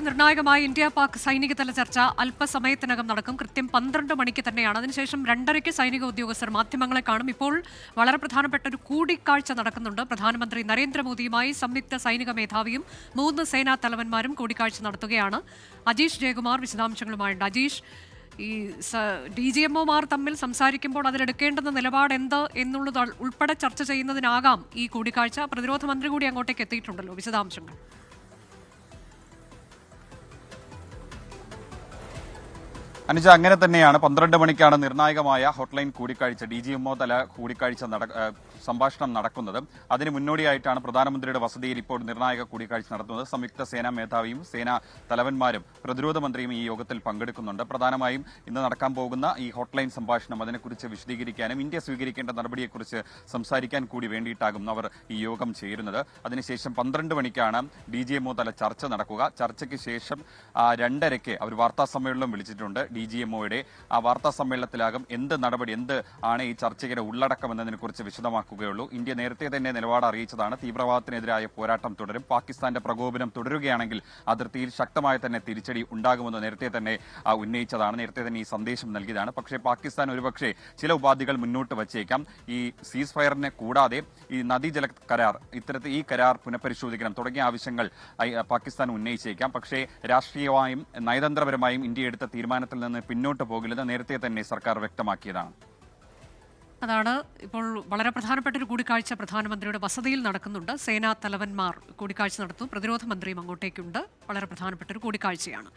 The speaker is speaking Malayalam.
നിർണായകമായ ഇന്ത്യ പാക് സൈനിക തല ചർച്ച അല്പസമയത്തിനകം നടക്കും. കൃത്യം 12 മണിക്ക് തന്നെയാണ്. അതിനുശേഷം 2:30 സൈനിക ഉദ്യോഗസ്ഥർ മാധ്യമങ്ങളെ കാണും. ഇപ്പോൾ വളരെ പ്രധാനപ്പെട്ട ഒരു കൂടിക്കാഴ്ച നടക്കുന്നുണ്ട്. പ്രധാനമന്ത്രി നരേന്ദ്രമോദിയുമായി സംയുക്ത സൈനിക മേധാവിയും 3 സേനാ തലവന്മാരും കൂടിക്കാഴ്ച നടത്തുകയാണ്. അജീഷ് ജയകുമാർ വിശദാംശങ്ങളുമായുണ്ട്. അജീഷ്, ഈ DGMOമാർ തമ്മിൽ സംസാരിക്കുമ്പോൾ അതിലെടുക്കേണ്ടുന്ന നിലപാട് എന്ത് എന്നുള്ളത് ഉൾപ്പെടെ ചർച്ച ചെയ്യുന്നതിനാകാം ഈ കൂടിക്കാഴ്ച. പ്രതിരോധ മന്ത്രി കൂടി അങ്ങോട്ടേക്ക് എത്തിയിട്ടുണ്ടല്ലോ. വിശദാംശങ്ങൾ. അനുജ, അങ്ങനെ തന്നെയാണ്. 12 മണിക്കാണ് നിർണായകമായ ഹോട്ട്ലൈൻ കൂടിക്കാഴ്ച, DGMO തല കൂടിക്കാഴ്ച സംഭാഷണം നടക്കുന്നത്. അതിന് മുന്നോടിയായിട്ടാണ് പ്രധാനമന്ത്രിയുടെ വസതിയിൽ ഇപ്പോൾ നിർണായക കൂടിക്കാഴ്ച നടത്തുന്നത്. സംയുക്ത സേനാ മേധാവിയും സേനാ തലവന്മാരും പ്രതിരോധ മന്ത്രിയും ഈ യോഗത്തിൽ പങ്കെടുക്കുന്നുണ്ട്. പ്രധാനമായും ഇന്ന് നടക്കാൻ പോകുന്ന ഈ ഹോട്ട്ലൈൻ സംഭാഷണം, അതിനെക്കുറിച്ച് വിശദീകരിക്കാനും ഇന്ത്യ സ്വീകരിക്കേണ്ട നടപടിയെക്കുറിച്ച് സംസാരിക്കാൻ കൂടി വേണ്ടിയിട്ടാകും അവർ ഈ യോഗം ചേരുന്നത്. അതിനുശേഷം 12 മണിക്കാണ് DGMO തല ചർച്ച നടക്കുക. ചർച്ചയ്ക്ക് ശേഷം 2:30 അവർ വാർത്താ സമ്മേളനം വിളിച്ചിട്ടുണ്ട്. DGMOയുടെ ആ വാർത്താ സമ്മേളനത്തിലാകും എന്ത് നടപടി, എന്ത് ആണ് ഈ ചർച്ചയുടെ ഉള്ളടക്കം എന്നതിനെക്കുറിച്ച് വിശദമാക്കുകയുള്ളൂ. ഇന്ത്യ നേരത്തെ തന്നെ നിലപാട് അറിയിച്ചതാണ്. തീവ്രവാദത്തിനെതിരായ പോരാട്ടം തുടരും. പാകിസ്ഥാന്റെ പ്രകോപനം തുടരുകയാണെങ്കിൽ അതിർത്തിയിൽ ശക്തമായ തന്നെ തിരിച്ചടി ഉണ്ടാകുമെന്ന് നേരത്തെ തന്നെ ഉന്നയിച്ചതാണ്. നേരത്തെ തന്നെ ഈ സന്ദേശം നൽകിയതാണ്. പക്ഷേ പാകിസ്ഥാൻ ഒരുപക്ഷെ ചില ഉപാധികൾ മുന്നോട്ട് വച്ചേക്കാം. ഈ സീസ് ഫയറിനെ കൂടാതെ ഈ നദീജല കരാർ, ഇത്തരത്തിൽ ഈ കരാർ പുനഃപരിശോധിക്കണം തുടങ്ങിയ ആവശ്യങ്ങൾ പാകിസ്ഥാൻ ഉന്നയിച്ചേക്കാം. പക്ഷേ രാഷ്ട്രീയമായും നയതന്ത്രപരമായും ഇന്ത്യ എടുത്ത തീരുമാനത്തിൽ നിന്ന് പിന്നോട്ട് പോകില്ലെന്ന് നേരത്തെ തന്നെ സർക്കാർ വ്യക്തമാക്കിയതാണ്. അതാണ് ഇപ്പോൾ വളരെ പ്രധാനപ്പെട്ട ഒരു കൂടിക്കാഴ്ച പ്രധാനമന്ത്രിയുടെ വസതിയിൽ നടക്കുന്നുണ്ട്. സേനാ തലവന്മാർ കൂടിക്കാഴ്ച നടത്തും. പ്രതിരോധ മന്ത്രിയും അങ്ങോട്ടേക്കുണ്ട്. വളരെ പ്രധാനപ്പെട്ട ഒരു കൂടിക്കാഴ്ചയാണ്.